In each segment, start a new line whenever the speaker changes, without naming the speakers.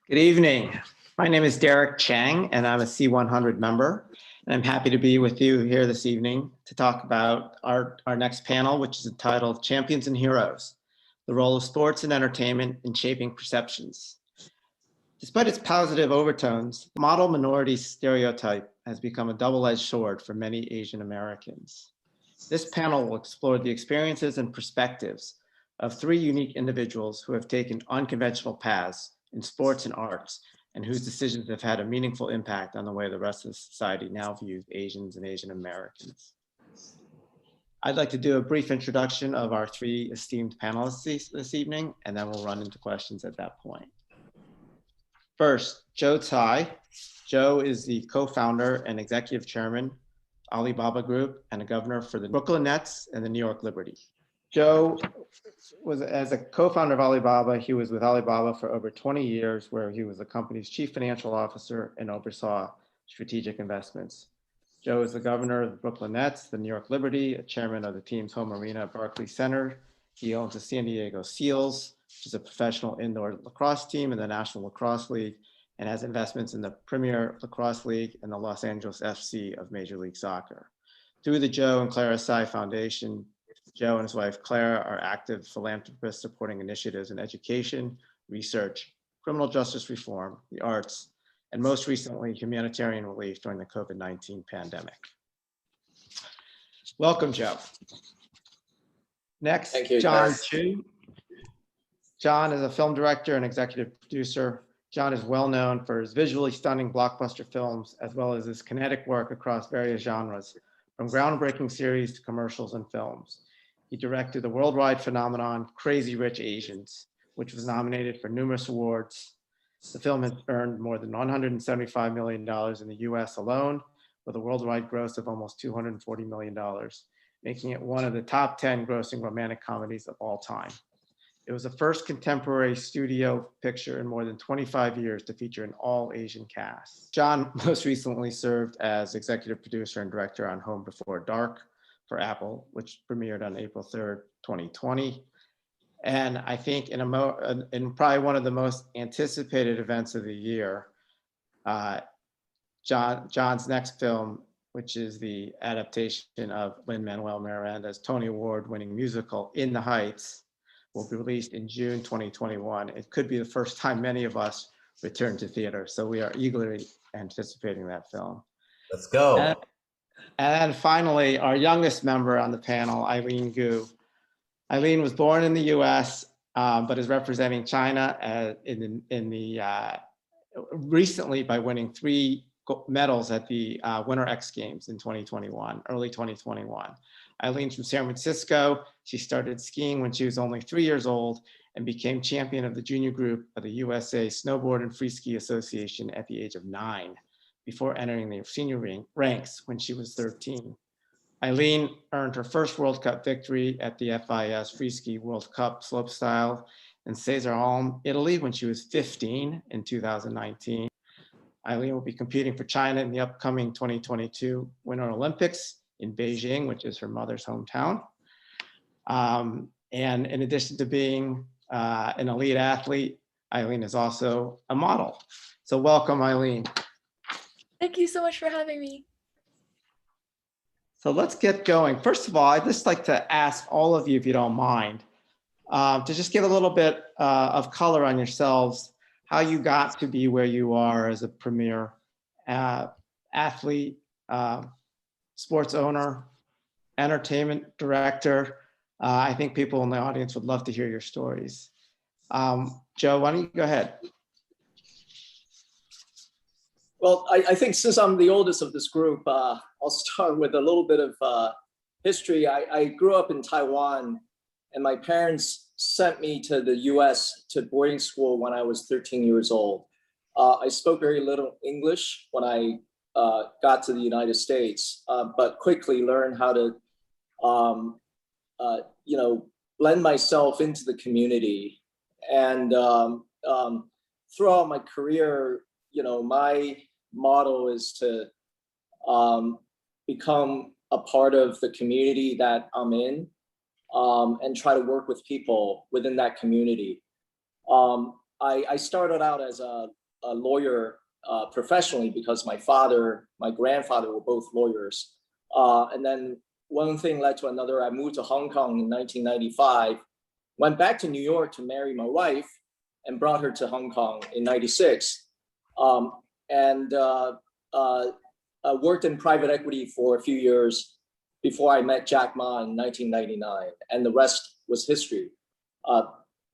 Good evening. My name is Derek Chang, and I'm a C100 member. And I'm happy to be with you here this evening to talk about our next panel, which is entitled Champions and Heroes, the role of sports and entertainment in shaping perceptions. Despite its positive overtones, the model minority stereotype has become a double-edged sword for many Asian Americans. This panel will explore the experiences and perspectives of three unique individuals who have taken unconventional paths in sports and arts, and whose decisions have had a meaningful impact on the way the rest of society now views Asians and Asian Americans. I'd like to do a brief introduction of our three esteemed panelists this evening, and then we'll run into questions at that point. First, Joe Tsai. Joe is the co-founder and executive chairman, Alibaba Group, and a governor for the Brooklyn Nets and the New York Liberty. Joe was, as a co-founder of Alibaba, he was with Alibaba for over 20 years, where he was the company's chief financial officer and oversaw strategic investments. Joe is the governor of the Brooklyn Nets, the New York Liberty, a chairman of the team's home arena at Barclays Center. He owns the San Diego Seals, which is a professional indoor lacrosse team in the National Lacrosse League, and has investments in the Premier Lacrosse League and the Los Angeles FC of Major League Soccer. Through the Joe and Clara Tsai Foundation, Joe and his wife Clara are active philanthropists supporting initiatives in education, research, criminal justice reform, the arts, and most recently, humanitarian relief during the COVID-19 pandemic. Welcome, Joe. Next,
Thank you,
John
Derek.
Chu. John is a film director and executive producer. John is well known for his visually stunning blockbuster films, as well as his kinetic work across various genres, from groundbreaking series to commercials and films. He directed the worldwide phenomenon Crazy Rich Asians, which was nominated for numerous awards. The film has earned more than $175 million in the US alone, with a worldwide gross of almost $240 million, making it one of the top 10 grossing romantic comedies of all time. It was the first contemporary studio picture in more than 25 years to feature an all-Asian cast. John most recently served as executive producer and director on Home Before Dark for Apple, which premiered on April 3rd, 2020. And I think in probably one of the most anticipated events of the year, John's next film, which is the adaptation of Lin-Manuel Miranda's Tony Award-winning musical In the Heights, will be released in June 2021. It could be the first time many of us return to theater, so we are eagerly anticipating that film.
Let's go.
And finally, our youngest member on the panel, Eileen Gu. Eileen was born in the US, but is representing China recently by winning 3 medals at the Winter X Games in 2021, early 2021. Eileen's from San Francisco. She started skiing when she was only 3 years old and became champion of the junior group of the USA Snowboard and Free Ski Association at the age of 9, before entering the senior ranks when she was 13. Eileen earned her first World Cup victory at the FIS Free Ski World Cup slopestyle in Cesarholm, Italy, when she was 15 in 2019. Eileen will be competing for China in the upcoming 2022 Winter Olympics in Beijing, which is her mother's hometown. And in addition to being an elite athlete, Eileen is also a model. So welcome, Eileen.
Thank you so much for having me.
So let's get going. First of all, I'd just like to ask all of you, if you don't mind, to just give a little bit of color on yourselves, how you got to be where you are as a premier athlete, sports owner, entertainment director. I think people in the audience would love to hear your stories. Joe, why don't you go ahead?
Well, I think since I'm the oldest of this group, I'll start with a little bit of history. I grew up in Taiwan, and my parents sent me to the US to boarding school when I was 13 years old. I spoke very little English when I got to the United States, but quickly learned how to, blend myself into the community. And throughout my career, my motto is to become a part of the community that I'm in, and try to work with people within that community. I started out as a lawyer professionally because my father, my grandfather were both lawyers. And then one thing led to another. I moved to Hong Kong in 1995, went back to New York to marry my wife and brought her to Hong Kong in 96. And worked in private equity for a few years before I met Jack Ma in 1999, and the rest was history.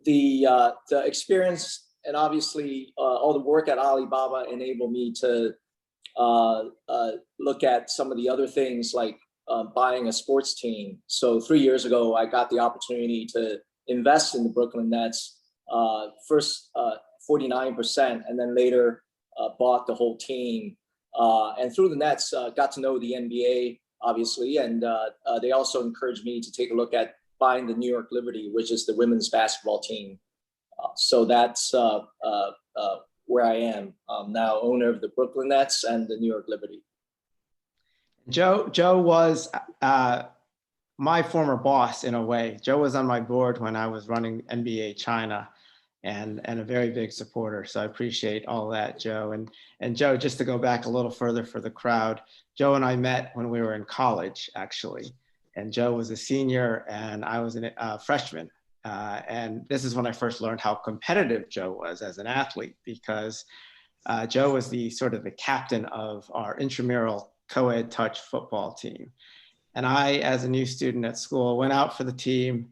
The experience and obviously all the work at Alibaba enabled me to look at some of the other things like buying a sports team. So 3 years ago, I got the opportunity to invest in the Brooklyn Nets, first 49%, and then later bought the whole team. And through the Nets, got to know the NBA, obviously, and they also encouraged me to take a look at buying the New York Liberty, which is the women's basketball team. So that's where I am now, owner of the Brooklyn Nets and the New York Liberty.
Joe was my former boss in a way. Joe was on my board when I was running NBA China, and a very big supporter. So I appreciate all that, Joe. And Joe, just to go back a little further for the crowd, Joe and I met when we were in college, actually. And Joe was a senior and I was a freshman. And this is when I first learned how competitive Joe was as an athlete, because Joe was the sort of the captain of our intramural co-ed touch football team. And I, as a new student at school, went out for the team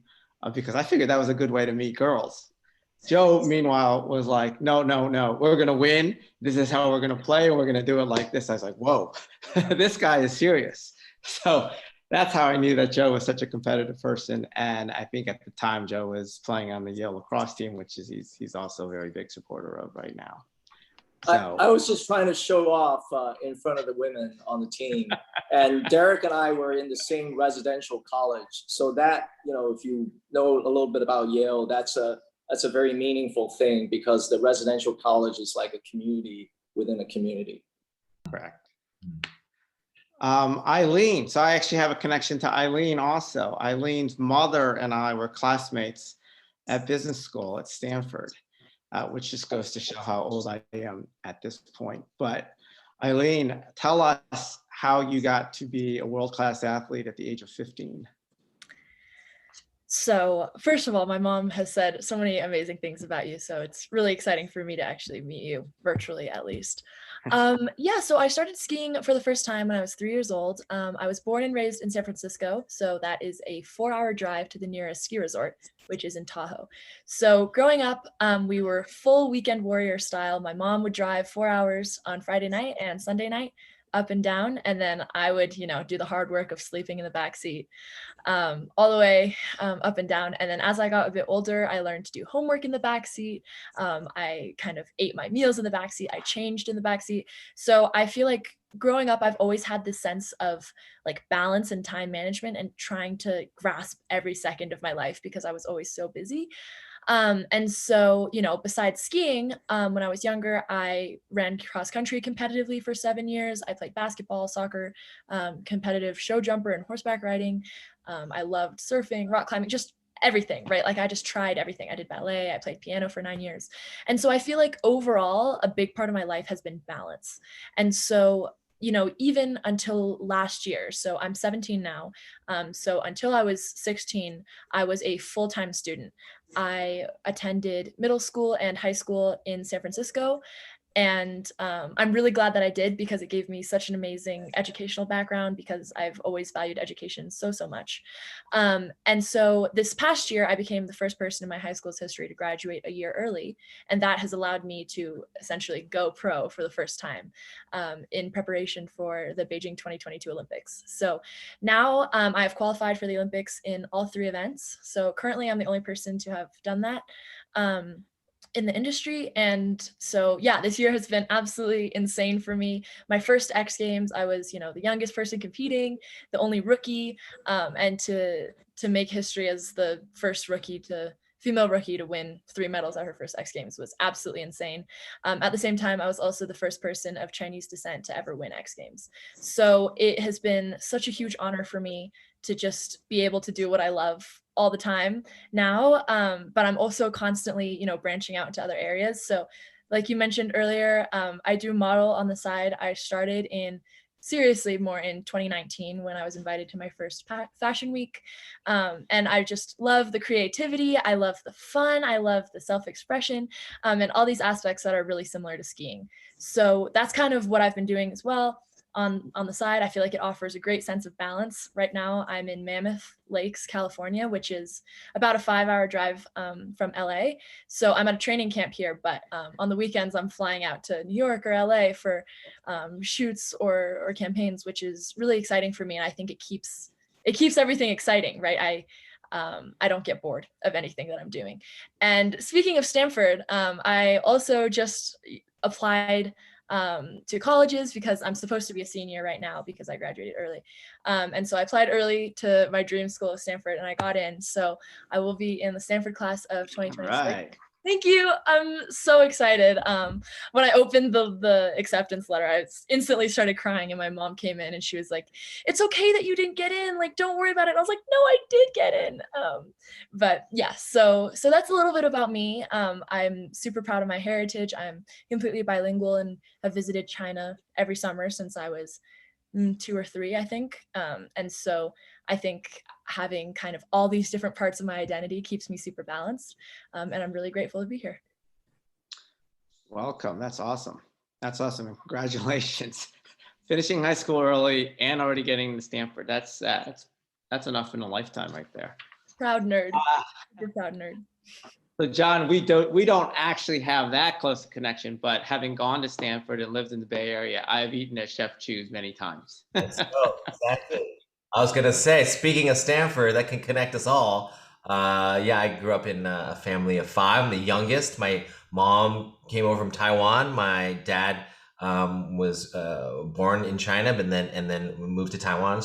because I figured that was a good way to meet girls. Joe, meanwhile, was like, no, we're going to win. This is how we're going to play. And we're going to do it like this. I was like, whoa, this guy is serious. So that's how I knew that Joe was such a competitive person. And I think at the time, Joe was playing on the Yale lacrosse team, which is he's also a very big supporter of right now. So
I was just trying to show off in front of the women on the team. And Derek and I were in the same residential college. So that, if you know a little bit about Yale, that's a very meaningful thing because the residential college is like a community within a community.
Correct. Eileen, so I actually have a connection to Eileen also. Eileen's mother and I were classmates at business school at Stanford, which just goes to show how old I am at this point. But Eileen, tell us how you got to be a world-class athlete at the age of 15.
So first of all, my mom has said so many amazing things about you. So it's really exciting for me to actually meet you virtually, at least. Yeah, so I started skiing for the first time when I was 3 years old. I was born and raised in San Francisco. So that is a 4-hour drive to the nearest ski resort, which is in Tahoe. So growing up, we were full weekend warrior style. My mom would drive 4 hours on Friday night and Sunday night up and down. And then I would, do the hard work of sleeping in the back seat. All the way up and down. And then as I got a bit older, I learned to do homework in the backseat. I kind of ate my meals in the backseat. I changed in the backseat. So I feel like growing up, I've always had this sense of like balance and time management and trying to grasp every second of my life because I was always so busy. And so, besides skiing, when I was younger, I ran cross country competitively for 7 years. I played basketball, soccer, competitive show jumper and horseback riding. I loved surfing, rock climbing, just everything, right? Like I just tried everything. I did ballet, I played piano for 9 years. And so I feel like overall, a big part of my life has been balance. And so, even until last year, so I'm 17 now. So until I was 16, I was a full-time student. I attended middle school and high school in San Francisco. And I'm really glad that I did because it gave me such an amazing educational background because I've always valued education so much. And so this past year, I became the first person in my high school's history to graduate a year early. And that has allowed me to essentially go pro for the first time in preparation for the Beijing 2022 Olympics. So now I have qualified for the Olympics in all 3 events. So currently I'm the only person to have done that. In the industry. And so, yeah, this year has been absolutely insane for me. My first X Games, I was, the youngest person competing, the only rookie, and to make history as the first female rookie to win 3 medals at her first X Games was absolutely insane. At the same time, I was also the first person of Chinese descent to ever win X Games. So it has been such a huge honor for me to just be able to do what I love all the time now. But I'm also constantly, branching out into other areas. So like you mentioned earlier, I do model on the side. I started seriously more in 2019 when I was invited to my first fashion week. And I just love the creativity. I love the fun. I love the self-expression, and all these aspects that are really similar to skiing. So that's kind of what I've been doing as well. On the side, I feel like it offers a great sense of balance. Right now, I'm in Mammoth Lakes, California, which is about a 5-hour drive from LA. So I'm at a training camp here, but on the weekends, I'm flying out to New York or LA for shoots or campaigns, which is really exciting for me. And I think it keeps everything exciting, right? I don't get bored of anything that I'm doing. And speaking of Stanford, I also just applied to colleges because I'm supposed to be a senior right now because I graduated early. And so I applied early to my dream school of Stanford and I got in. So I will be in the Stanford class of 2026.
Right.
Thank you. I'm so excited. When I opened the acceptance letter, I instantly started crying and my mom came in and she was like, "It's okay that you didn't get in. Like, don't worry about it." And I was like, "No, I did get in." But yeah, so that's a little bit about me. I'm super proud of my heritage. I'm completely bilingual and have visited China every summer since I was 2 or 3, I think. And so I think having kind of all these different parts of my identity keeps me super balanced. And I'm really grateful to be here.
Welcome. That's awesome. That's awesome. And congratulations. Finishing high school early and already getting to Stanford. That's enough in a lifetime right there.
Proud nerd. Super proud nerd.
So John, we don't actually have that close a connection, but having gone to Stanford and lived in the Bay Area, I've eaten at Chef Chu's many times.
Exactly. I was gonna say, speaking of Stanford, that can connect us all. Yeah, I grew up in a family of 5. I'm the youngest. My mom came over from Taiwan. My dad was born in China, but then moved to Taiwan,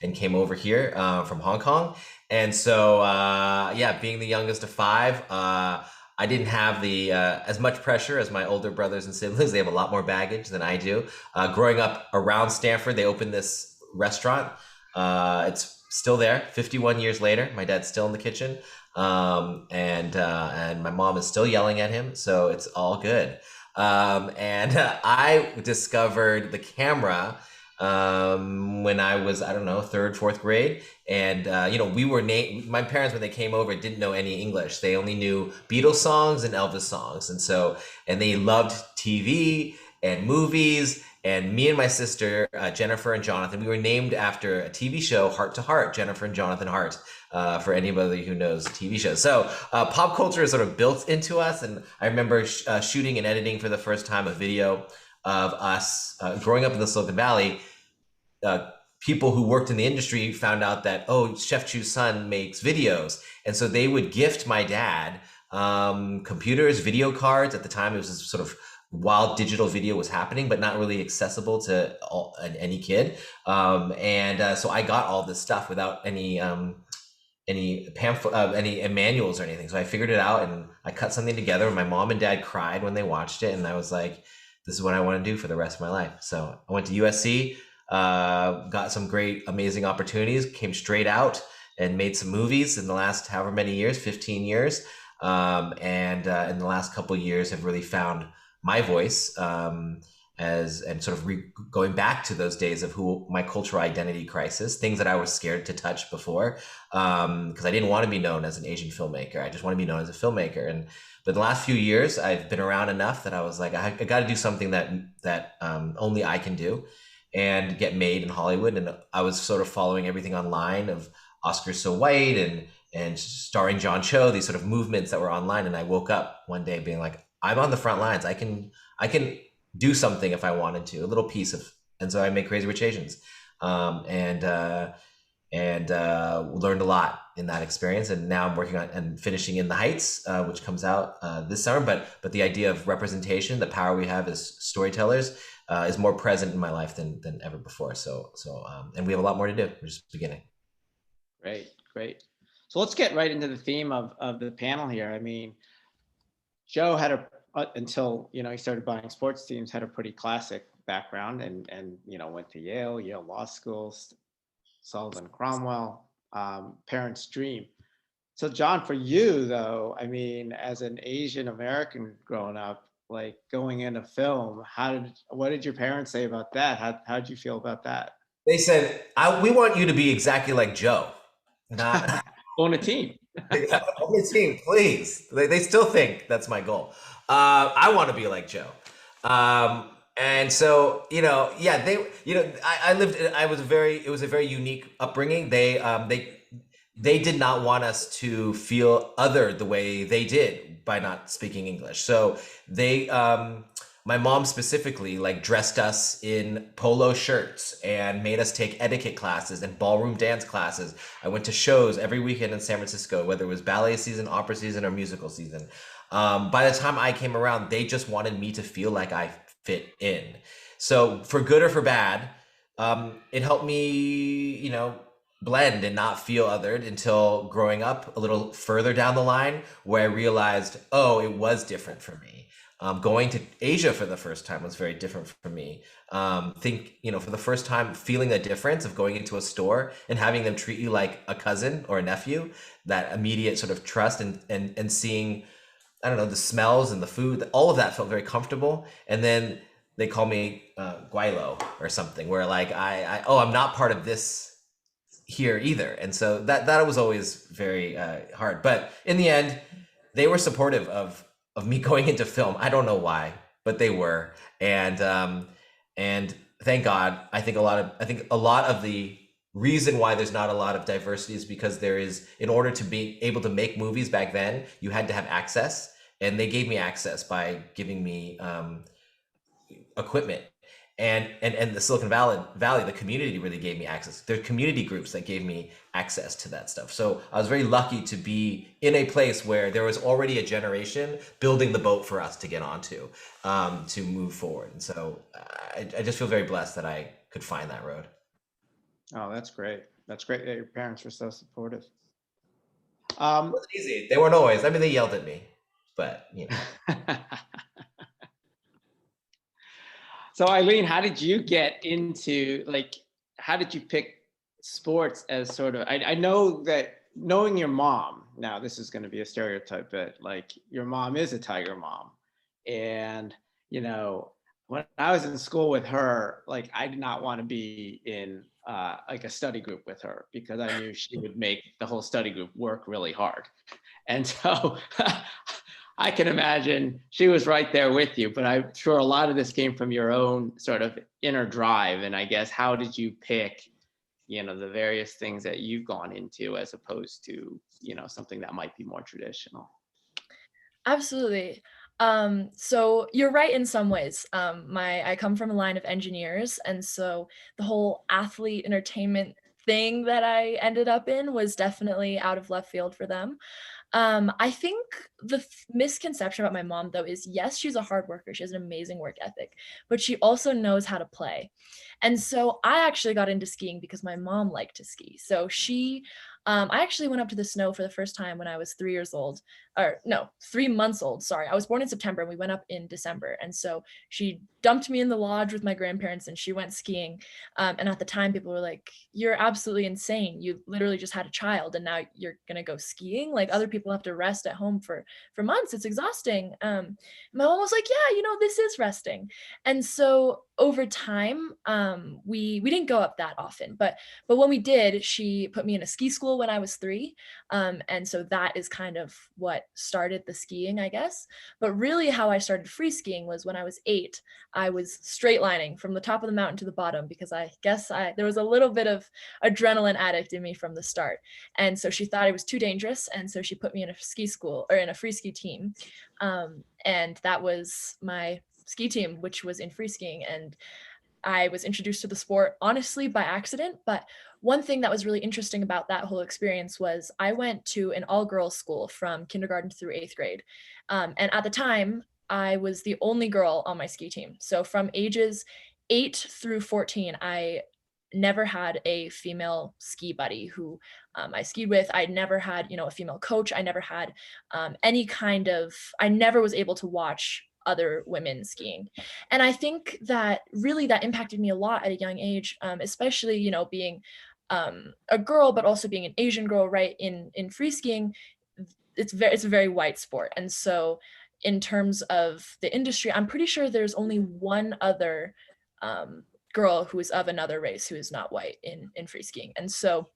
and came over here from Hong Kong. And so, yeah, being the youngest of 5, I didn't have the as much pressure as my older brothers and siblings. They have a lot more baggage than I do. Growing up around Stanford, they opened this restaurant. It's still there 51 years later. My dad's still in the kitchen. And my mom is still yelling at him. So it's all good. I discovered the camera when I was, I don't know, 3rd, 4th grade. And, we were my parents, when they came over, didn't know any English. They only knew Beatles songs and Elvis songs. And they loved TV and movies. And me and my sister, Jennifer and Jonathan, we were named after a TV show, Heart to Heart, Jennifer and Jonathan Hart, for anybody who knows TV shows. So pop culture is sort of built into us. And I remember shooting and editing for the first time a video of us growing up in the Silicon Valley. People who worked in the industry found out that, oh, Chef Chu's son makes videos. And so they would gift my dad computers, video cards. At the time, it was this sort of while digital video was happening, but not really accessible to any kid. So I got all this stuff without any pamphlet, any manuals or anything. So I figured it out and I cut something together. My mom and dad cried when they watched it. And I was like, this is what I want to do for the rest of my life. So I went to USC, got some great, amazing opportunities, came straight out and made some movies in the last however many years, 15 years. In the last couple of years have really found my voice going back to those days of my cultural identity crisis, things that I was scared to touch before, because I didn't want to be known as an Asian filmmaker. I just want to be known as a filmmaker. But the last few years, I've been around enough that I was like, I got to do something that only I can do and get made in Hollywood. And I was sort of following everything online of Oscars So White and starring John Cho, these sort of movements that were online. And I woke up one day being like, I'm on the front lines. I can do something if I wanted to, a little piece of, and so I made Crazy Rich Asians, and learned a lot in that experience. And now I'm working on and finishing In the Heights, which comes out this summer. But the idea of representation, the power we have as storytellers, is more present in my life than ever before. So and we have a lot more to do. We're just beginning.
Great. So let's get right into the theme of the panel here. I mean, Joe had until he started buying sports teams, had a pretty classic background and went to Yale Law School, Sullivan Cromwell, parents' dream. So John, for you though, I mean, as an Asian American growing up, like going into film, what did your parents say about that? How did you feel about that?
They said, we want you to be exactly like Joe, not
On a team.
on the team, please. They still think that's my goal. I want to be like Joe. And so, yeah, I lived, it was a very unique upbringing. They did not want us to feel other the way they did by not speaking English. So my mom specifically like dressed us in polo shirts and made us take etiquette classes and ballroom dance classes. I went to shows every weekend in San Francisco, whether it was ballet season, opera season, or musical season. By the time I came around, they just wanted me to feel like I fit in. So for good or for bad, it helped me, blend and not feel othered until growing up a little further down the line, where I realized, oh, it was different for me. Going to Asia for the first time was very different for me. For the first time, feeling the difference of going into a store and having them treat you like a cousin or a nephew, that immediate sort of trust and seeing, I don't know, the smells and the food, all of that felt very comfortable. And then they call me Guaylo or something, where like I'm not part of this here either. And so that was always very hard. But in the end, they were supportive of me going into film. I don't know why, but they were. And thank God. I think a lot of the reason why there's not a lot of diversity is because in order to be able to make movies back then, you had to have access, and they gave me access by giving me equipment. And the Silicon Valley, the community really gave me access. There are community groups that gave me access to that stuff. So I was very lucky to be in a place where there was already a generation building the boat for us to get onto, to move forward. And so I just feel very blessed that I could find that road.
Oh, that's great. That's great that your parents were so supportive.
It wasn't easy. They weren't always. I mean, they yelled at me, but
So Eileen, how did you get into, how did you pick sports as sort of, I know that knowing your mom, now this is going to be a stereotype, but like your mom is a Tiger mom. And, when I was in school with her, like I did not want to be in like a study group with her, because I knew she would make the whole study group work really hard. And so I can imagine she was right there with you, but I'm sure a lot of this came from your own sort of inner drive. And I guess, how did you pick, the various things that you've gone into as opposed to, something that might be more traditional?
Absolutely. So you're right in some ways. I come from a line of engineers, and so the whole athlete entertainment thing that I ended up in was definitely out of left field for them. I think the misconception about my mom, though, is yes, she's a hard worker. She has an amazing work ethic, but she also knows how to play. And so I actually got into skiing because my mom liked to ski. So I actually went up to the snow for the first time when I was 3 years old, or no, 3 months old. Sorry. I was born in September and we went up in December. And so she dumped me in the lodge with my grandparents and she went skiing. And at the time people were like, you're absolutely insane. You literally just had a child and now you're going to go skiing. Like, other people have to rest at home for months. It's exhausting. My mom was like, yeah, this is resting. And so over time, we didn't go up that often, but when we did, she put me in a ski school when I was 3. And so that is kind of what started the skiing, I guess. But really how I started free skiing was when I was 8. I was straight lining from the top of the mountain to the bottom because I guess there was a little bit of adrenaline addict in me from the start. And so she thought it was too dangerous. And so she put me in a ski school, or in a free ski team. And that was my ski team, which was in free skiing. And I was introduced to the sport honestly by accident. But one thing that was really interesting about that whole experience was I went to an all-girls school from kindergarten through 8th grade. And at the time, I was the only girl on my ski team. So from ages 8 through 14, I never had a female ski buddy who I skied with. I never had, a female coach. I never had I never was able to watch other women skiing. And I think that really that impacted me a lot at a young age, especially, being a girl, but also being an Asian girl, right? In free skiing, it's a very white sport. And so in terms of the industry, I'm pretty sure there's only one other girl who is of another race who is not white in free skiing. And so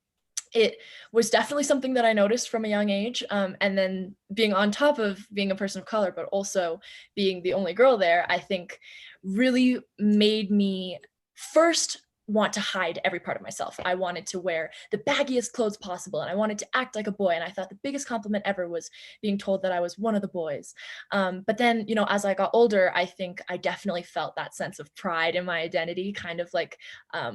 it was definitely something that I noticed from a young age. And then being on top of being a person of color, but also being the only girl there, I think really made me first want to hide every part of myself. I wanted to wear the baggiest clothes possible, and I wanted to act like a boy. And I thought the biggest compliment ever was being told that I was one of the boys. But then, as I got older, I think I definitely felt that sense of pride in my identity, kind of like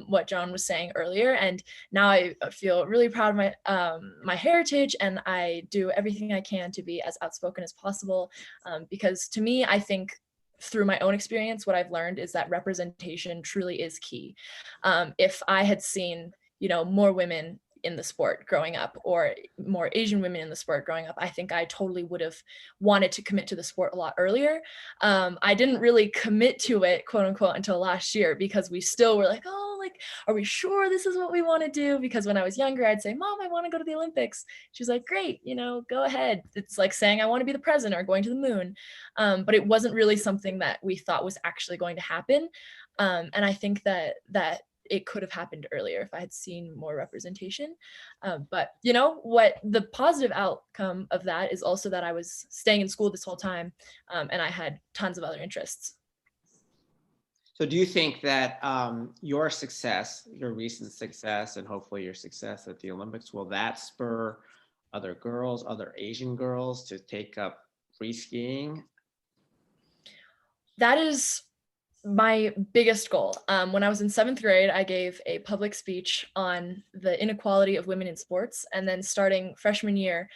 what John was saying earlier. And now I feel really proud of my heritage, and I do everything I can to be as outspoken as possible. Because to me, I think through my own experience, what I've learned is that representation truly is key. If I had seen, more women in the sport growing up, or more Asian women in the sport growing up, I think I totally would have wanted to commit to the sport a lot earlier. I didn't really commit to it, quote unquote, until last year, because we still were like, oh, are we sure this is what we want to do? Because when I was younger, I'd say, Mom, I want to go to the Olympics. She's like, great, go ahead. It's like saying I want to be the president or going to the moon. But it wasn't really something that we thought was actually going to happen. And I think that it could have happened earlier if I had seen more representation. But what the positive outcome of that is also that I was staying in school this whole time, and I had tons of other interests.
So do you think that your success, your recent success, and hopefully your success at the Olympics, will that spur other girls, other Asian girls to take up free skiing?
That is my biggest goal. When I was in 7th grade, I gave a public speech on the inequality of women in sports. And then starting freshman year,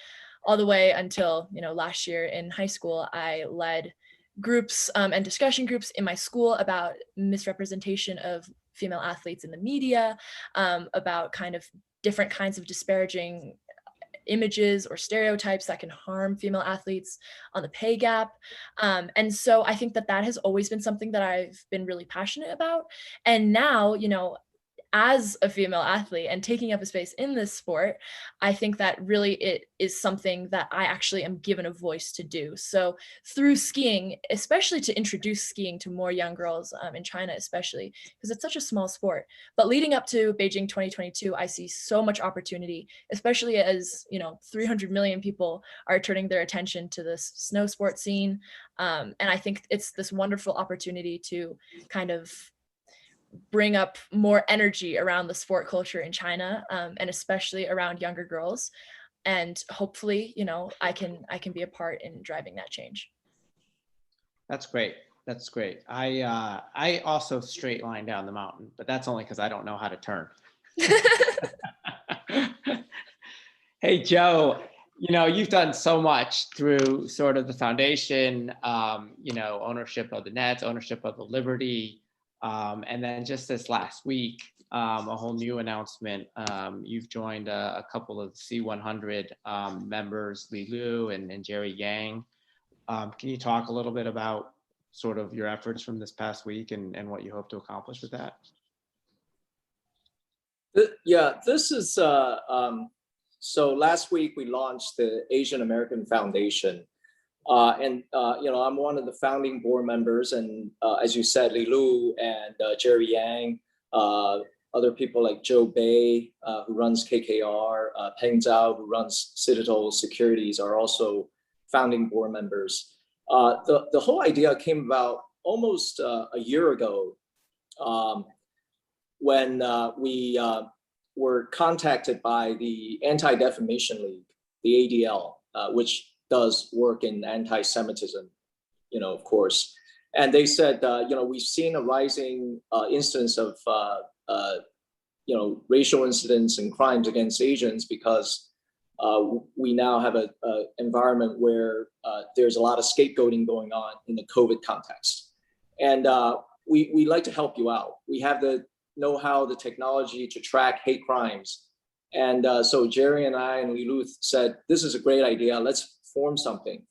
all the way until, last year in high school, I led groups and discussion groups in my school about misrepresentation of female athletes in the media, about kind of different kinds of disparaging images or stereotypes that can harm female athletes, on the pay gap. And so I think that has always been something that I've been really passionate about. And now, as a female athlete and taking up a space in this sport, I think that really it is something that I actually am given a voice to do. So through skiing, especially to introduce skiing to more young girls in China, especially because it's such a small sport. But leading up to Beijing 2022, I see so much opportunity, especially as 300 million people are turning their attention to this snow sport scene. And I think it's this wonderful opportunity to kind of bring up more energy around the sport culture in China, and especially around younger girls. And hopefully, I can be a part in driving that change.
That's great. That's great. I also straight line down the mountain, but that's only because I don't know how to turn. Hey, Joe, you've done so much through sort of the foundation, ownership of the nets, ownership of the Liberty. And then just this last week, a whole new announcement. You've joined a couple of C100 members, Li Lu and Jerry Yang. Can you talk a little bit about sort of your efforts from this past week and what you hope to accomplish with that?
Yeah, this is, so last week we launched the Asian American Foundation. I'm one of the founding board members, and as you said, Li Lu and Jerry Yang, other people like Joe Bay, who runs KKR, Peng Zhao, who runs Citadel Securities, are also founding board members. The whole idea came about almost a year ago, when we were contacted by the Anti-Defamation League, the ADL, which does work in anti-Semitism, of course. And they said, we've seen a rising instance of, racial incidents and crimes against Asians because we now have an environment where there's a lot of scapegoating going on in the COVID context. And we'd like to help you out. We have the know-how, the technology to track hate crimes. And so Jerry and I and Li Lu said, this is a great idea. Let's form something.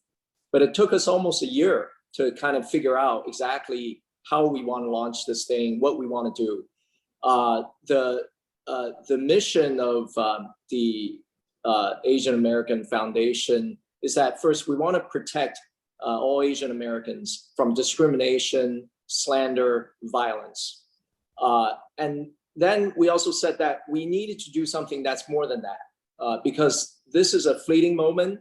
But it took us almost a year to kind of figure out exactly how we want to launch this thing, what we want to do. The the mission of the Asian American Foundation is that first, we want to protect all Asian Americans from discrimination, slander, violence. And then we also said that we needed to do something that's more than that, because this is a fleeting moment.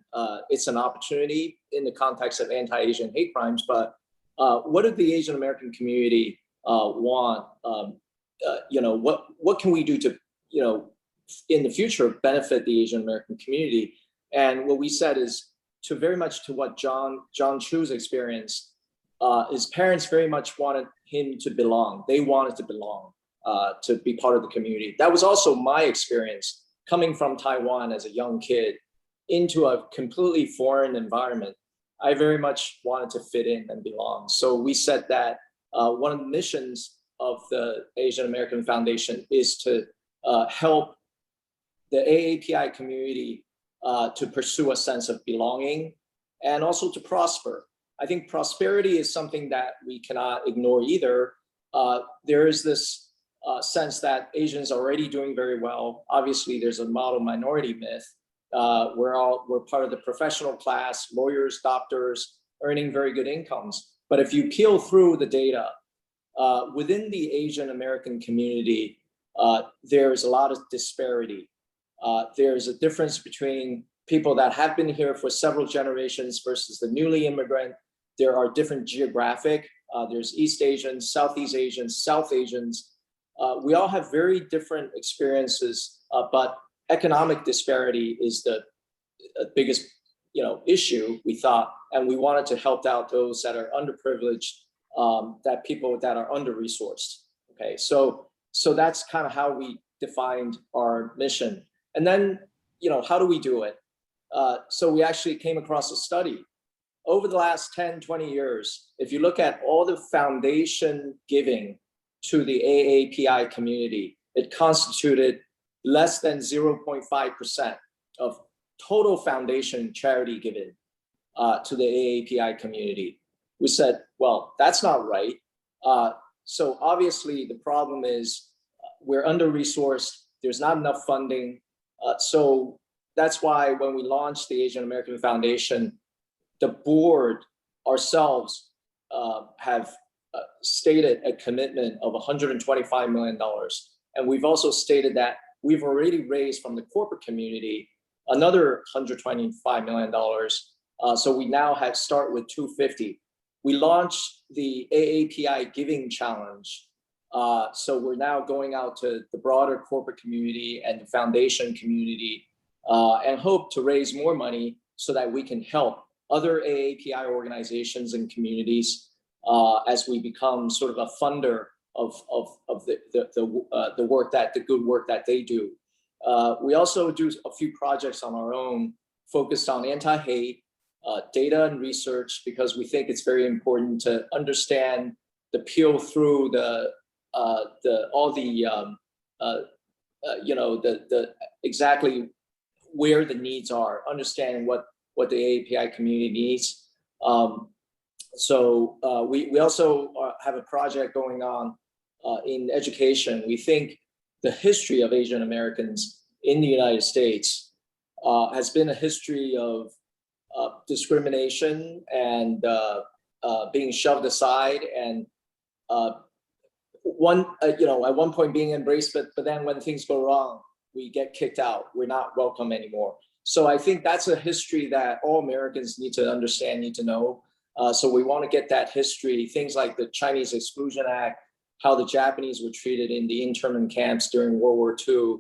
It's an opportunity in the context of anti-Asian hate crimes, but what did the Asian American community want? What can we do to, in the future, benefit the Asian American community? And what we said is to very much to what John Chu's experienced. His parents very much wanted him to belong. They wanted to belong, to be part of the community. That was also my experience coming from Taiwan as a young kid into a completely foreign environment. I very much wanted to fit in and belong. So we said that one of the missions of the Asian American Foundation is to help the AAPI community to pursue a sense of belonging and also to prosper. I think prosperity is something that we cannot ignore either. There is this sense that Asians are already doing very well. Obviously, there's a model minority myth. We're part of the professional class, lawyers, doctors, earning very good incomes. But if you peel through the data, within the Asian American community, there's a lot of disparity. There's a difference between people that have been here for several generations versus the newly immigrant. There are different geographic, there's East Asians, Southeast Asians, South Asians. We all have very different experiences, but economic disparity is the biggest issue, we thought, and we wanted to help out those that are underprivileged, that people that are under-resourced. Okay, so that's kind of how we defined our mission. And then, how do we do it? So we actually came across a study. Over the last 10, 20 years, if you look at all the foundation giving to the AAPI community, it constituted less than 0.5% of total foundation charity given to the AAPI community. We said, well, that's not right. So obviously the problem is we're under-resourced, there's not enough funding. So that's why when we launched the Asian American Foundation, the board ourselves have stated a commitment of $125 million. And we've also stated that we've already raised from the corporate community another $125 million. So we now have start with 250. We launched the AAPI Giving Challenge. So we're now going out to the broader corporate community and the foundation community and hope to raise more money so that we can help other AAPI organizations and communities as we become sort of a funder of the work the good work that they do. We also do a few projects on our own focused on anti-hate, data and research, because we think it's very important to understand the peel through exactly where the needs are, understanding what the AAPI community needs. So we also have a project going on in education. We think the history of Asian Americans in the United States has been a history of discrimination and being shoved aside, and at one point being embraced, but then when things go wrong, we get kicked out. We're not welcome anymore. So I think that's a history that all Americans need to understand, need to know. So we want to get that history, things like the Chinese Exclusion Act, how the Japanese were treated in the internment camps during World War II,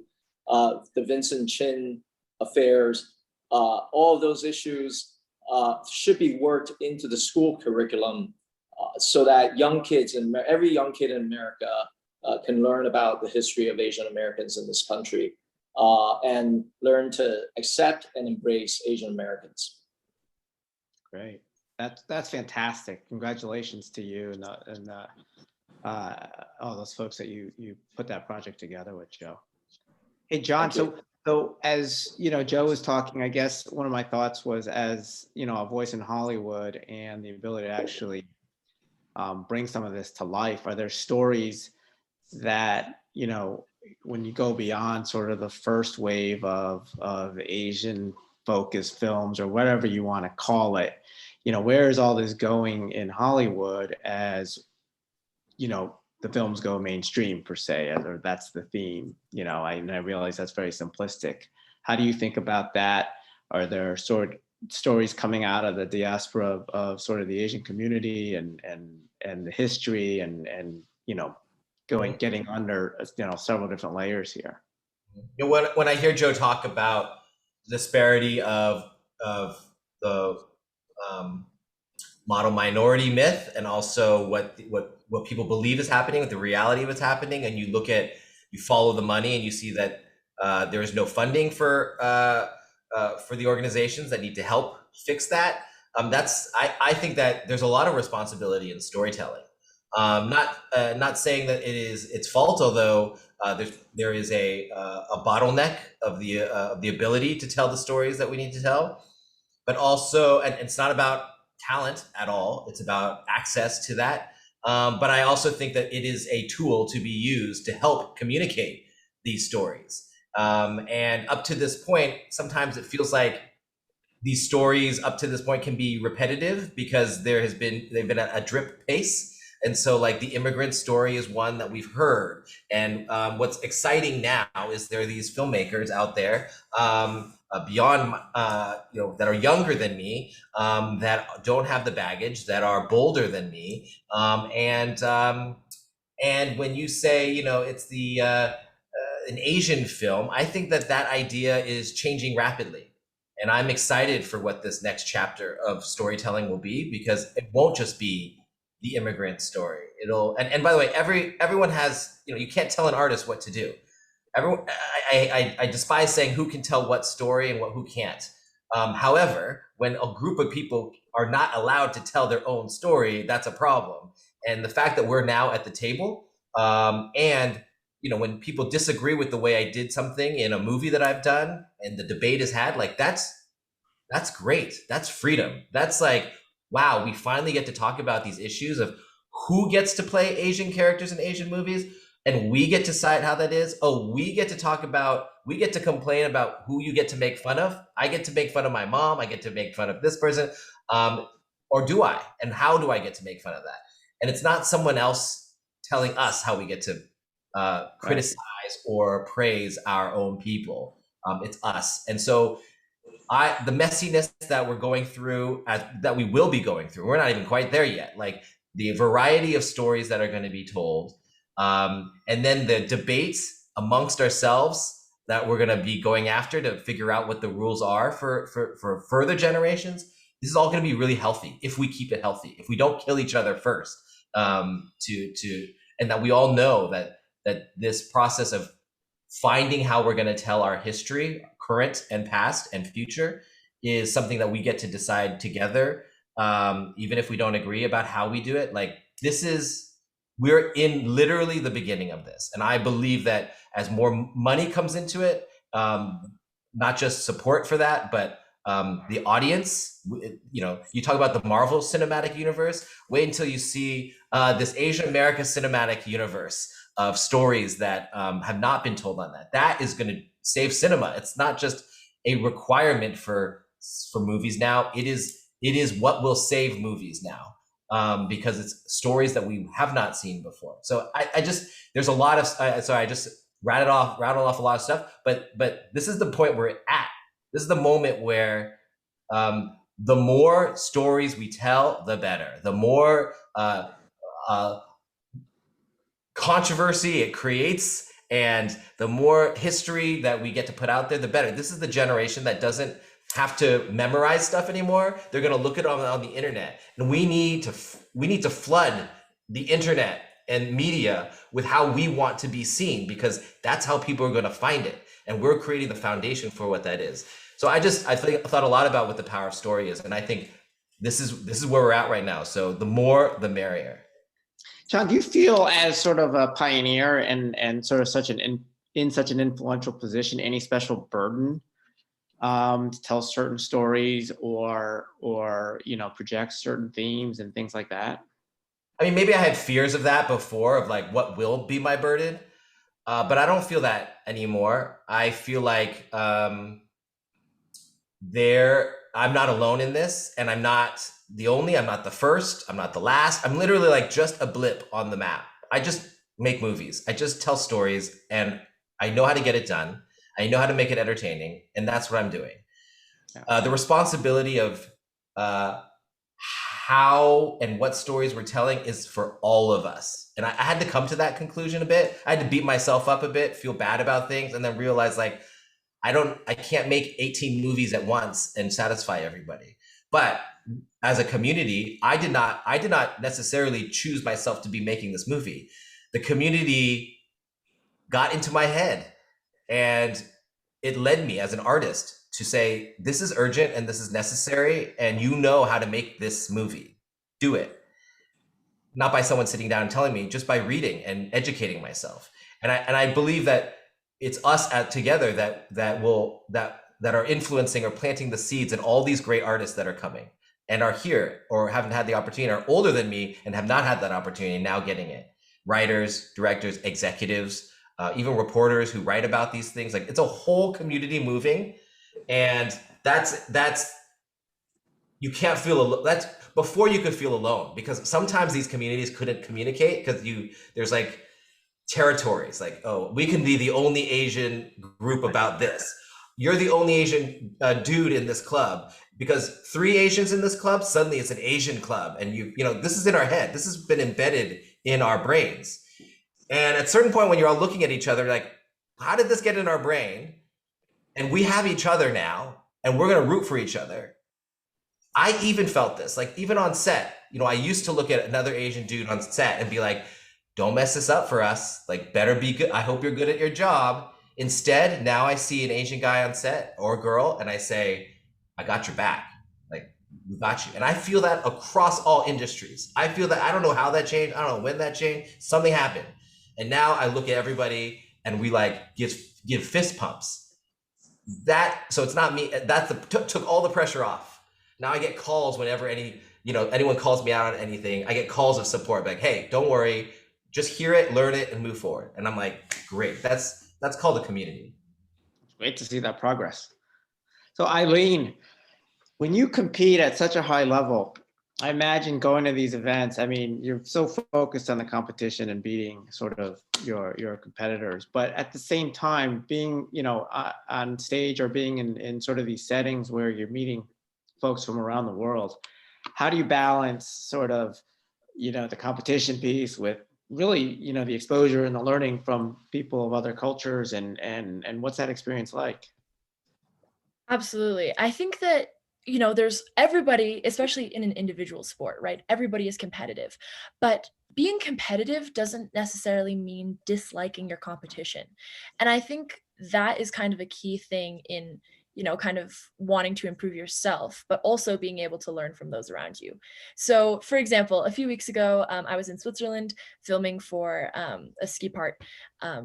the Vincent Chin affairs, all of those issues should be worked into the school curriculum so that young kids, and every young kid in America can learn about the history of Asian Americans in this country and learn to accept and embrace Asian Americans.
Great. That's fantastic. Congratulations to you and all those folks that you put that project together with, Joe. Hey, John, so as Joe was talking, I guess one of my thoughts was, as a voice in Hollywood and the ability to actually bring some of this to life, are there stories that when you go beyond sort of the first wave of Asian focused films or whatever you want to call it, where is all this going in Hollywood as, the films go mainstream per se, or that's the theme, I realize that's very simplistic. How do you think about that? Are there sort of stories coming out of the diaspora of sort of the Asian community and the history and getting under several different layers here?
When I hear Joe talk about the disparity of the model minority myth and also what people believe is happening with the reality of what's happening, and you follow the money and you see that there is no funding for the organizations that need to help fix that. I think that there's a lot of responsibility in storytelling. Not saying that it's fault, although there is a bottleneck of the ability to tell the stories that we need to tell, but also, and it's not about talent at all. It's about access to that. But I also think that it is a tool to be used to help communicate these stories. And up to this point, sometimes it feels like these stories up to this point can be repetitive because they've been at a drip pace. And so like the immigrant story is one that we've heard. And what's exciting now is there are these filmmakers out there beyond, that are younger than me, that don't have the baggage, that are bolder than me. And when you say, it's an Asian film, I think that idea is changing rapidly. And I'm excited for what this next chapter of storytelling will be, because it won't just be the immigrant story. And by the way, everyone has, you can't tell an artist what to do. Everyone, I despise saying who can tell what story and who can't. However, when a group of people are not allowed to tell their own story, that's a problem. And the fact that we're now at the table, and when people disagree with the way I did something in a movie that I've done, and the debate is had, like that's great. That's freedom. That's like, wow, we finally get to talk about these issues of who gets to play Asian characters in Asian movies, and we get to decide how that is. Oh, we get to complain about who you get to make fun of. I get to make fun of my mom. I get to make fun of this person. Or do I? And how do I get to make fun of that? And it's not someone else telling us how we get to criticize or praise our own people. It's us. And so the messiness that we're going through, that we will be going through, we're not even quite there yet. Like the variety of stories that are going to be told, and then the debates amongst ourselves that we're going to be going after to figure out what the rules are for further generations. This is all going to be really healthy if we keep it healthy. If we don't kill each other first, and that we all know that this process of finding how we're going to tell our history, current and past and future, is something that we get to decide together, even if we don't agree about how we do it. Like we're in literally the beginning of this. And I believe that as more money comes into it, not just support for that, but the audience, you talk about the Marvel Cinematic Universe, wait until you see this Asian America Cinematic Universe of stories that have not been told on that. That is going to save cinema. It's not just a requirement for movies now. It is what will save movies now, because it's stories that we have not seen before. So there's a lot of, so I just rattled off a lot of stuff, but this is the point we're at. This is the moment where the more stories we tell, the better. The more controversy it creates, and the more history that we get to put out there, the better. This is the generation that doesn't have to memorize stuff anymore. They're going to look it on the internet, and we need to flood the internet and media with how we want to be seen, because that's how people are going to find it, and we're creating the foundation for what that is. So I thought a lot about what the power of story is, and I think this is where we're at right now. So the more, the merrier.
John, do you feel, as sort of a pioneer and sort of in such an influential position, any special burden to tell certain stories or project certain themes and things like that?
I mean, maybe I had fears of that before, of like what will be my burden. But I don't feel that anymore. I feel like I'm not alone in this, and I'm not the only, I'm not the first, I'm not the last. I'm literally like just a blip on the map. I just make movies. I just tell stories, and I know how to get it done. I know how to make it entertaining, and that's what I'm doing. The responsibility of how and what stories we're telling is for all of us. And I had to come to that conclusion a bit. I had to beat myself up a bit, feel bad about things, and then realize like, I can't make 18 movies at once and satisfy everybody. But as a community, I did not necessarily choose myself to be making this movie. The community got into my head, and it led me as an artist to say, this is urgent and this is necessary, and you know how to make this movie. Do it. Not by someone sitting down and telling me, just by reading and educating myself. And I believe that it's us together that are influencing or planting the seeds in all these great artists that are coming and are here or haven't had the opportunity, are older than me and have not had that opportunity, and now getting it. Writers, directors, executives, even reporters who write about these things. Like, it's a whole community moving, and that's you can't feel that's before you could feel alone, because sometimes these communities couldn't communicate because there's like territories, like, oh, we can be the only Asian group about this. You're the only Asian dude in this club, because 3 Asians in this club, suddenly it's an Asian club. And you know, this is in our head. This has been embedded in our brains. And at a certain point when you're all looking at each other, like, how did this get in our brain? And we have each other now, and we're going to root for each other. I even felt this, like, even on set, you know, I used to look at another Asian dude on set and be like, don't mess this up for us. Like, better be good. I hope you're good at your job. Instead, now I see an Asian guy on set or girl, and I say, I got your back. Like, we got you. And I feel that across all industries. I feel that, I don't know how that changed. I don't know when that changed. Something happened. And now I look at everybody and we like give fist pumps. So it's not me. Took all the pressure off. Now I get calls whenever anyone calls me out on anything. I get calls of support, like, hey, don't worry, just hear it, learn it, and move forward. And I'm like, great. That's called a community.
It's great to see that progress. So Eileen, when you compete at such a high level, I imagine going to these events, I mean, you're so focused on the competition and beating sort of your competitors, but at the same time, being, on stage or being in sort of these settings where you're meeting folks from around the world, how do you balance sort of, the competition piece with really, the exposure and the learning from people of other cultures, and what's that experience like?
Absolutely. I think that, there's everybody, especially in an individual sport, right? Everybody is competitive, but being competitive doesn't necessarily mean disliking your competition. And I think that is kind of a key thing in, kind of wanting to improve yourself, but also being able to learn from those around you. So, for example, a few weeks ago, I was in Switzerland filming for a ski part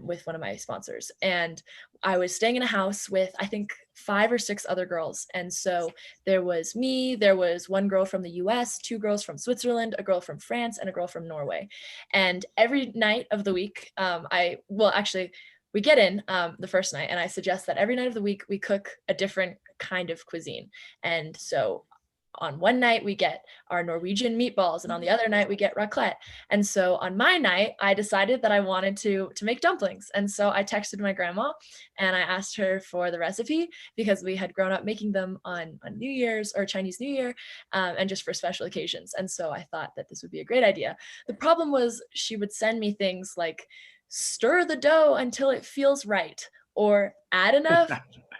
with one of my sponsors. And I was staying in a house with, I think, 5 or 6 other girls. And so there was me, there was one girl from the US, 2 girls from Switzerland, a girl from France, and a girl from Norway. And every night of the week, we get in the first night, and I suggest that every night of the week we cook a different kind of cuisine. And so on one night we get our Norwegian meatballs, and on the other night we get raclette. And so on my night, I decided that I wanted to make dumplings. And so I texted my grandma and I asked her for the recipe, because we had grown up making them on New Year's or Chinese New Year, and just for special occasions. And so I thought that this would be a great idea. The problem was she would send me things like, stir the dough until it feels right, or add enough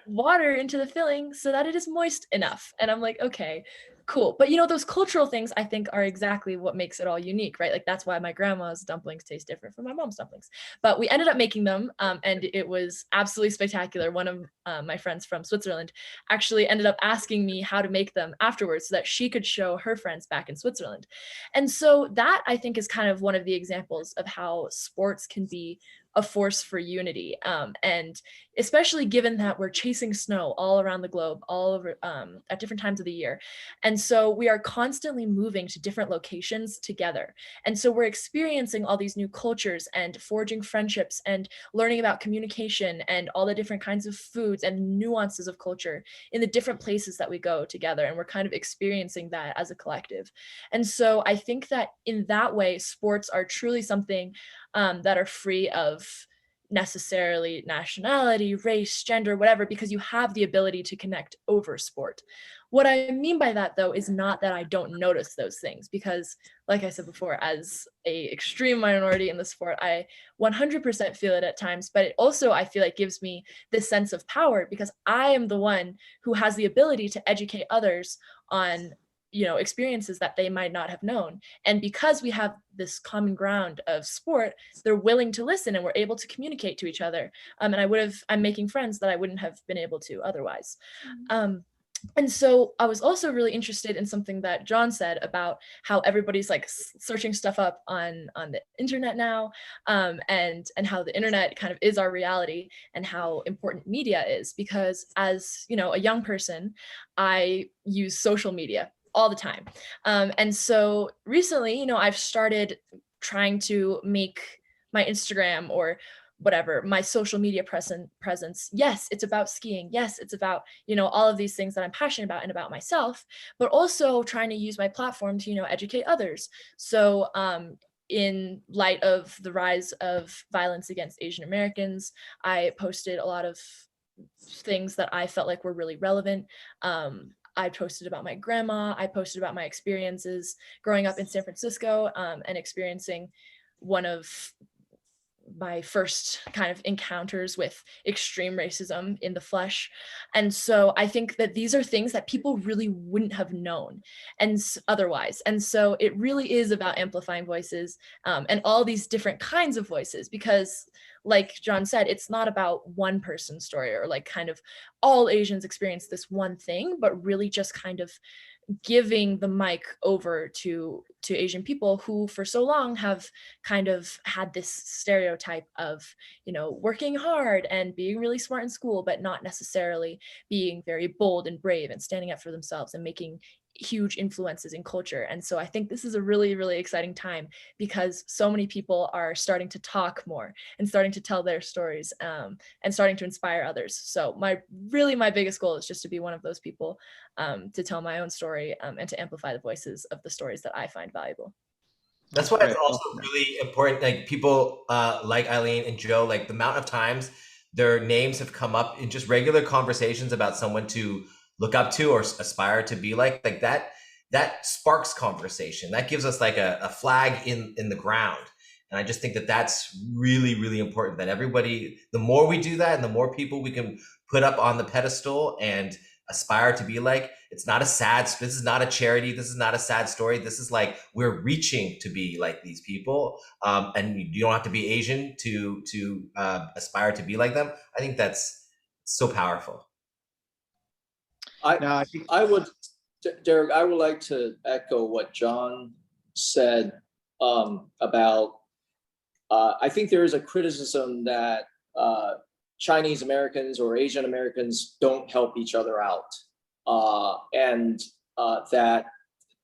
water into the filling so that it is moist enough. And I'm like, okay, cool. But those cultural things, I think, are exactly what makes it all unique, right? Like, that's why my grandma's dumplings taste different from my mom's dumplings. But we ended up making them, and it was absolutely spectacular. One of my friends from Switzerland actually ended up asking me how to make them afterwards so that she could show her friends back in Switzerland. And so that, I think, is kind of one of the examples of how sports can be a force for unity. And especially given that we're chasing snow all around the globe, all over at different times of the year. And so we are constantly moving to different locations together. And so we're experiencing all these new cultures and forging friendships and learning about communication and all the different kinds of foods and nuances of culture in the different places that we go together. And we're kind of experiencing that as a collective. And so I think that in that way, sports are truly something that are free of necessarily nationality, race, gender, whatever, because you have the ability to connect over sport. What I mean by that, though, is not that I don't notice those things, because like I said before, as a extreme minority in the sport, I 100% feel it at times, but it also, I feel like, gives me this sense of power because I am the one who has the ability to educate others on experiences that they might not have known. And because we have this common ground of sport, they're willing to listen and we're able to communicate to each other. And I'm making friends that I wouldn't have been able to otherwise. And so I was also really interested in something that John said about how everybody's like searching stuff up on the internet now, and how the internet kind of is our reality and how important media is. Because as a young person, I use social media all the time. And so recently, I've started trying to make my Instagram or whatever, my social media presence. Yes, it's about skiing. Yes, it's about, all of these things that I'm passionate about and about myself, but also trying to use my platform to, educate others. So, in light of the rise of violence against Asian Americans, I posted a lot of things that I felt like were really relevant. I posted about my grandma. I posted about my experiences growing up in San Francisco, and experiencing one of my first kind of encounters with extreme racism in the flesh. And so I think that these are things that people really wouldn't have known and otherwise. And so it really is about amplifying voices, and all these different kinds of voices, because like John said, it's not about one person's story or like kind of all Asians experience this one thing, but really just kind of giving the mic over to Asian people who for so long have kind of had this stereotype of, working hard and being really smart in school, but not necessarily being very bold and brave and standing up for themselves and making huge influences in culture. And so I think this is a really, really exciting time because so many people are starting to talk more and starting to tell their stories, and starting to inspire others. So my biggest goal is just to be one of those people, to tell my own story, and to amplify the voices of the stories that I find valuable.
That's why it's also really important. Like people like Eileen and Joe, like the amount of times their names have come up in just regular conversations about someone to look up to or aspire to be like that sparks conversation. That gives us like a flag in the ground. And I just think that that's really, really important, that everybody, the more we do that and the more people we can put up on the pedestal and aspire to be like, this is not a charity. This is not a sad story. This is like, we're reaching to be like these people. And you don't have to be Asian to aspire to be like them. I think that's so powerful.
Derek, I would like to echo what John said, about, I think there is a criticism that Chinese Americans or Asian Americans don't help each other out. And that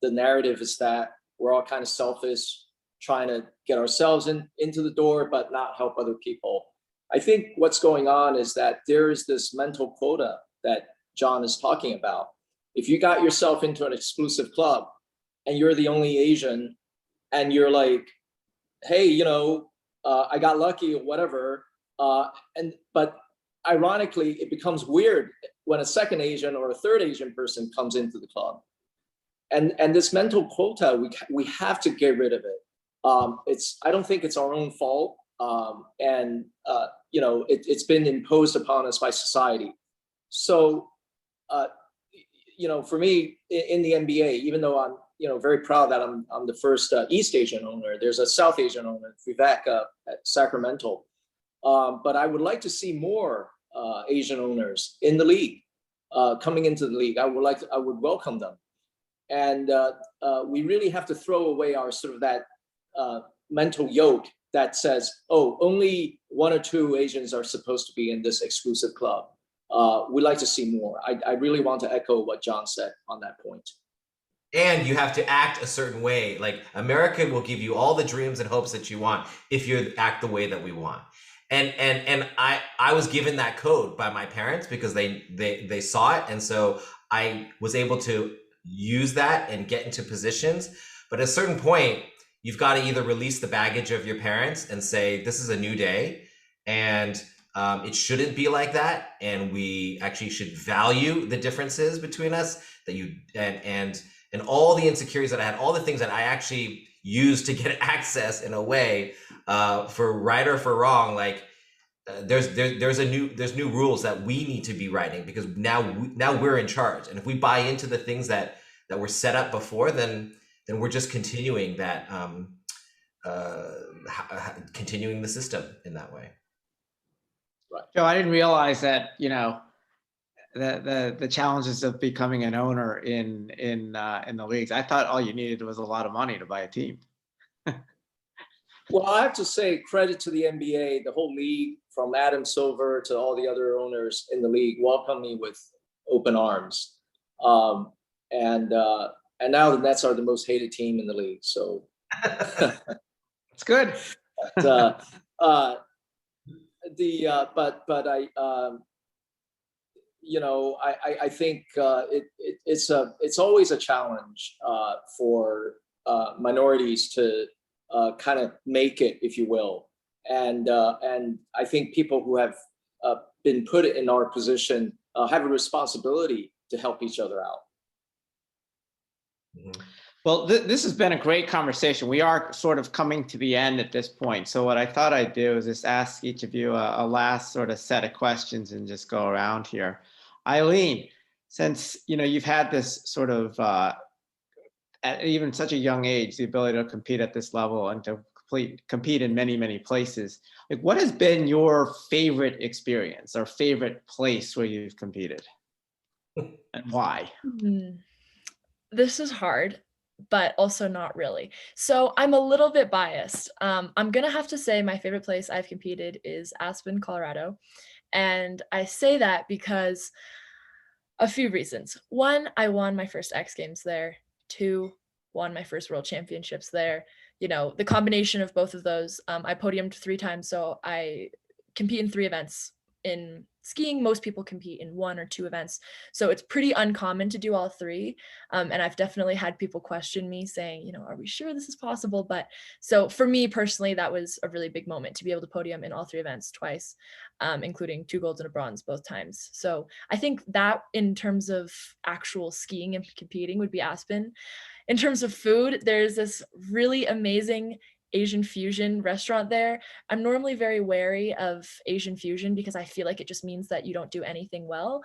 the narrative is that we're all kind of selfish, trying to get ourselves into the door, but not help other people. I think what's going on is that there is this mental quota that John is talking about. If you got yourself into an exclusive club and you're the only Asian and you're like, hey, I got lucky or whatever. But ironically, it becomes weird when a second Asian or a third Asian person comes into the club. And this mental quota, we have to get rid of it. I don't think it's our own fault. It's been imposed upon us by society. So, for me in the NBA, even though I'm, very proud that I'm the first East Asian owner, there's a South Asian owner, Vivek, at Sacramento. But I would like to see more Asian owners in the league, coming into the league. I would welcome them. And we really have to throw away our sort of that mental yoke that says, oh, only 1 or 2 Asians are supposed to be in this exclusive club. We'd like to see more. I really want to echo what John said on that point.
And you have to act a certain way. Like America will give you all the dreams and hopes that you want if you act the way that we want. And I was given that code by my parents because they saw it, and so I was able to use that and get into positions. But at a certain point, you've got to either release the baggage of your parents and say, this is a new day, and it shouldn't be like that, and we actually should value the differences between us, that you and all the insecurities that I had, all the things that I actually used to get access in a way, for right or for wrong. Like there's new rules that we need to be writing, because now we're in charge, and if we buy into the things that were set up before, then we're just continuing that, continuing the system in that way.
Right.
Joe, I didn't realize that, the challenges of becoming an owner in the leagues. I thought all you needed was a lot of money to buy a team.
Well, I have to say credit to the NBA, the whole league, from Adam Silver to all the other owners in the league, welcomed me with open arms. And now the Nets are the most hated team in the league. So
It's good.
but I think it's always a challenge for minorities to kind of make it, if you will, and I think people who have been put in our position have a responsibility to help each other out.
Mm-hmm.
Well, this has been a great conversation. We are sort of coming to the end at this point. So what I thought I'd do is just ask each of you a last sort of set of questions and just go around here. Eileen, since you've had this sort of at even such a young age, the ability to compete at this level and to compete in many, many places, like what has been your favorite experience or favorite place where you've competed, and why?
This is hard, but also not really. So I'm a little bit biased. I'm gonna have to say my favorite place I've competed is Aspen, Colorado. And I say that because a few reasons. 1, I won my first X Games there. 2, won my first World Championships there. The combination of both of those, I podiumed 3 times. So I compete in 3 events. In skiing, most people compete in 1 or 2 events. So it's pretty uncommon to do all 3. And I've definitely had people question me saying, are we sure this is possible? But so for me personally, that was a really big moment to be able to podium in all 3 events twice, including 2 golds and a bronze both times. So I think that in terms of actual skiing and competing would be Aspen. In terms of food, there's this really amazing Asian fusion restaurant there. I'm normally very wary of Asian fusion because I feel like it just means that you don't do anything well.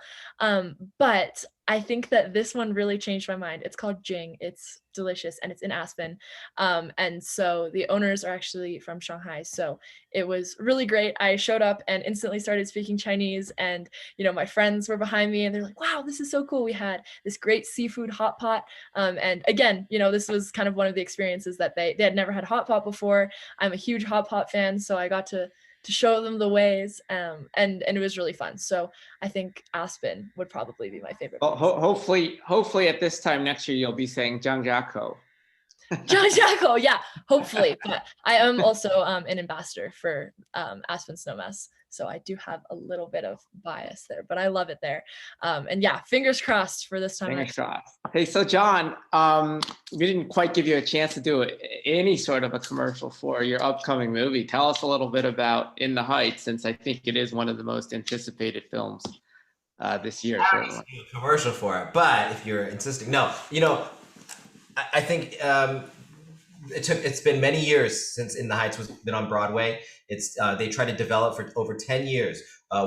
But I think that this one really changed my mind. It's called Jing. It's delicious and it's in Aspen. And so the owners are actually from Shanghai. So it was really great. I showed up and instantly started speaking Chinese, and my friends were behind me and they're like, wow, this is so cool. We had this great seafood hot pot. And again, this was kind of one of the experiences that they had never had hot pot before. I'm a huge hot pot fan, so I got to show them the ways, and it was really fun. So I think Aspen would probably be my favorite.
Well, hopefully at this time next year you'll be saying Zhangjiakou.
Zhangjiakou, yeah, hopefully. But I am also an ambassador for Aspen Snowmass, so I do have a little bit of bias there, but I love it there. And yeah, fingers crossed for this time.
Fingers crossed. Hey, so John, we didn't quite give you a chance to do any sort of a commercial for your upcoming movie. Tell us a little bit about In the Heights, since I think it is one of the most anticipated films this year.
I haven't seen a commercial for it, but if you're insisting, no, I think it's been many years since In the Heights was been on Broadway. They tried to develop for over 10 years.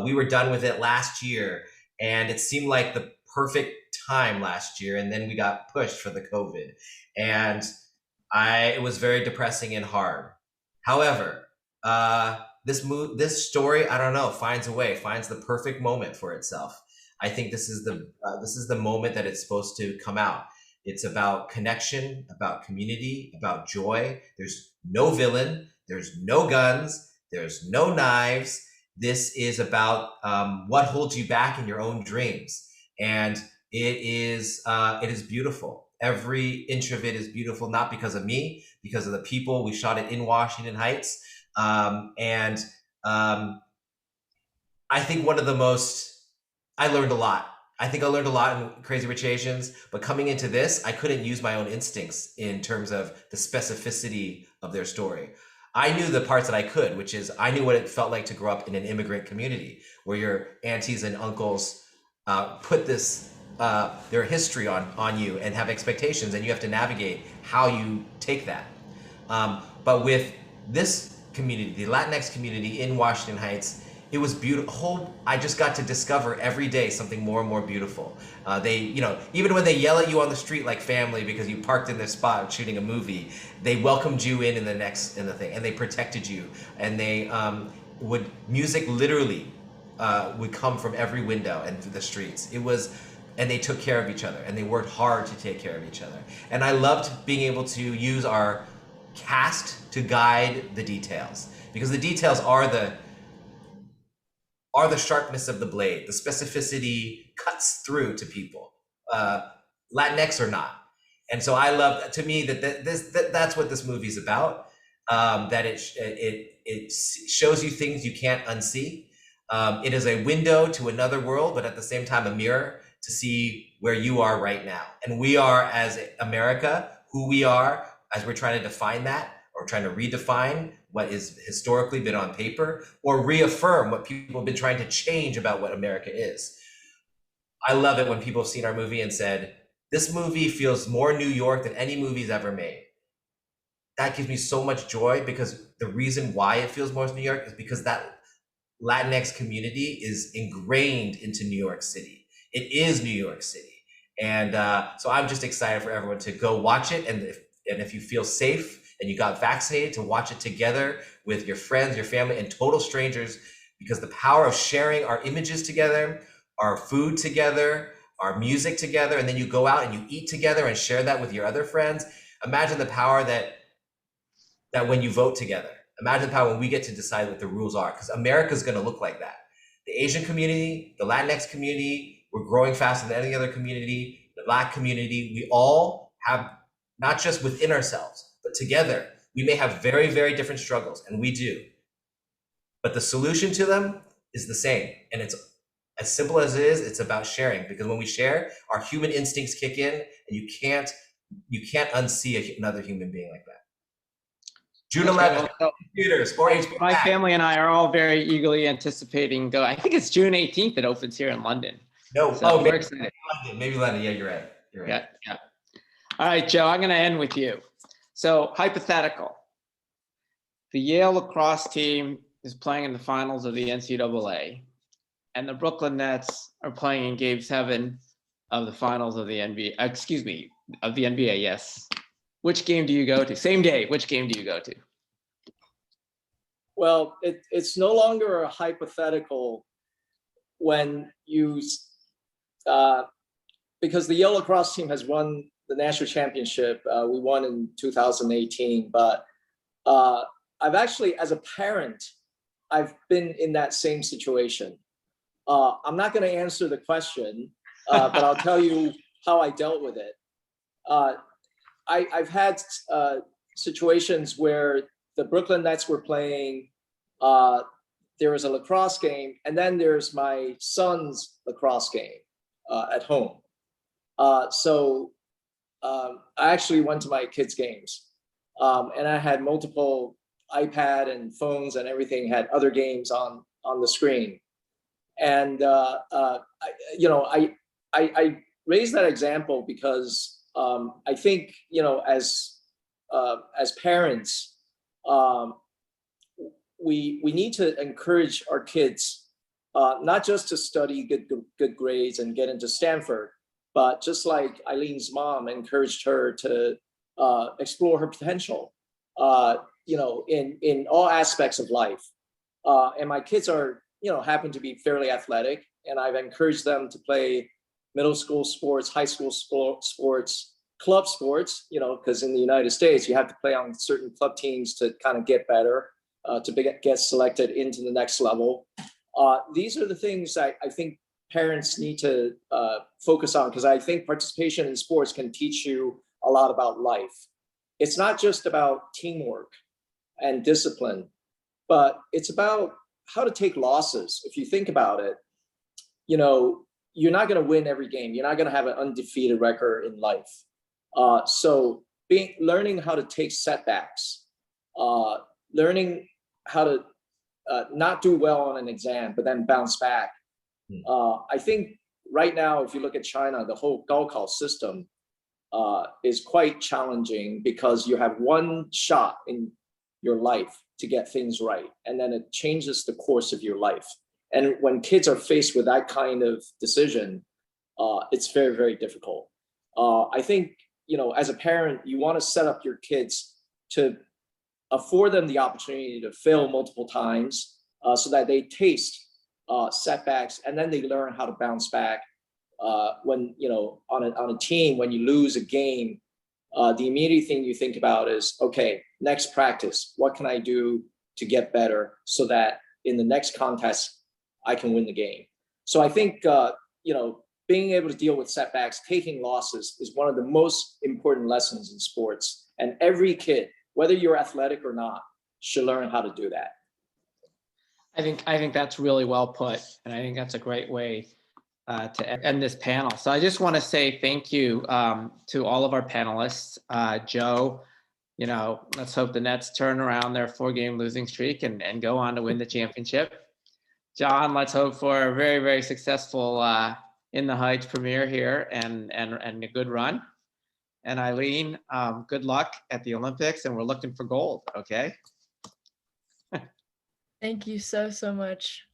We were done with it last year, and it seemed like the perfect time last year, and then we got pushed for the COVID, and it was very depressing and hard. However, this story, I don't know, finds the perfect moment for itself. I think this is the moment that it's supposed to come out. It's about connection, about community, about joy. There's no villain. There's no guns. There's no knives. This is about what holds you back in your own dreams. And it is beautiful. Every inch of it is beautiful, not because of me, because of the people. We shot it in Washington Heights. And I think I learned a lot. I think I learned a lot in Crazy Rich Asians, but coming into this, I couldn't use my own instincts in terms of the specificity of their story. I knew the parts that I could, which is I knew what it felt like to grow up in an immigrant community where your aunties and uncles put their history on you and have expectations, and you have to navigate how you take that. But with this community, the Latinx community in Washington Heights, it was beautiful. I just got to discover every day something more and more beautiful. Even when they yell at you on the street like family because you parked in their spot shooting a movie, they welcomed you in the thing, and they protected you. And they music literally would come from every window and through the streets. And they took care of each other, and they worked hard to take care of each other. And I loved being able to use our cast to guide the details, because the details are the sharpness of the blade. The specificity cuts through to people, Latinx or not. And so I love, to me, that's what this movie's about. That it shows you things you can't unsee. It is a window to another world, but at the same time, a mirror to see where you are right now. And we are, as America, who we are, as we're trying to define that, or trying to redefine what is historically been on paper, or reaffirm what people have been trying to change about what America is. I love it when people have seen our movie and said, this movie feels more New York than any movie's ever made. That gives me so much joy, because the reason why it feels more New York is because that Latinx community is ingrained into New York City. It is New York City. And so I'm just excited for everyone to go watch it. And if you feel safe and you got vaccinated, to watch it together with your friends, your family, and total strangers, because the power of sharing our images together, our food together, our music together, and then you go out and you eat together and share that with your other friends. Imagine the power that when you vote together. Imagine the power when we get to decide what the rules are, because America's going to look like that. The Asian community, the Latinx community, we're growing faster than any other community, the Black community. We all have, not just within ourselves, but together, we may have very, very different struggles, and we do. But the solution to them is the same. And it's as simple as it is, it's about sharing. Because when we share, our human instincts kick in, and you can't unsee another human being like that. June 11th, theaters, or HBO
My
Max.
family and I are all very eagerly anticipating I think it's June 18th it opens here in London.
No,
So we're
maybe
excited.
London. Maybe London. Yeah, you're right. You're right.
Yeah. All right, Joe, I'm going to end with you. So, hypothetical. The Yale lacrosse team is playing in the finals of the NCAA, and the Brooklyn Nets are playing in Game 7 of the finals of the NBA. Of the NBA, yes. Which game do you go to? Same day, which game do you go to?
Well, it's no longer a hypothetical when you, because the Yale lacrosse team has won the national championship. We won in 2018, but I've actually, as a parent, I've been in that same situation. I'm not going to answer the question, but I'll tell you how I dealt with it. I've had situations where the Brooklyn Nets were playing, there was a lacrosse game, and then there's my son's lacrosse game at home. So I actually went to my kids' games, and I had multiple iPad and phones and everything had other games on the screen. And I raise that example because I think, as parents, we need to encourage our kids not just to study good grades and get into Stanford, but just like Eileen's mom encouraged her to explore her potential, in all aspects of life. And my kids are, happen to be fairly athletic, and I've encouraged them to play middle school sports, high school sports, club sports, because in the United States, you have to play on certain club teams to kind of get better, get selected into the next level. These are the things I think parents need to focus on, because I think participation in sports can teach you a lot about life. It's not just about teamwork and discipline, but it's about how to take losses. If you think about it, you're not going to win every game. You're not going to have an undefeated record in life. So learning how to take setbacks, learning how to not do well on an exam, but then bounce back. I think right now, if you look at China, the whole Gaokao system is quite challenging, because you have one shot in your life to get things right, and then it changes the course of your life. And when kids are faced with that kind of decision, it's very, very difficult. I think, as a parent, you want to set up your kids to afford them the opportunity to fail multiple times, so that they taste setbacks, and then they learn how to bounce back. When, on a team, when you lose a game, the immediate thing you think about is, okay, next practice, what can I do to get better so that in the next contest, I can win the game? So I think, being able to deal with setbacks, taking losses, is one of the most important lessons in sports. And every kid, whether you're athletic or not, should learn how to do that.
I think that's really well put, and I think that's a great way to end this panel. So I just want to say thank you to all of our panelists. Joe, let's hope the Nets turn around their 4-game losing streak and go on to win the championship. John, let's hope for a very, very successful In the Heights premiere here and a good run. And Eileen, good luck at the Olympics, and we're looking for gold, okay?
Thank you so much.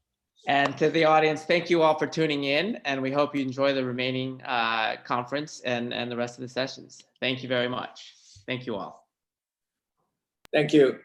And to the audience, thank you all for tuning in, and we hope you enjoy the remaining conference and the rest of the sessions. Thank you very much. Thank you all.
Thank you.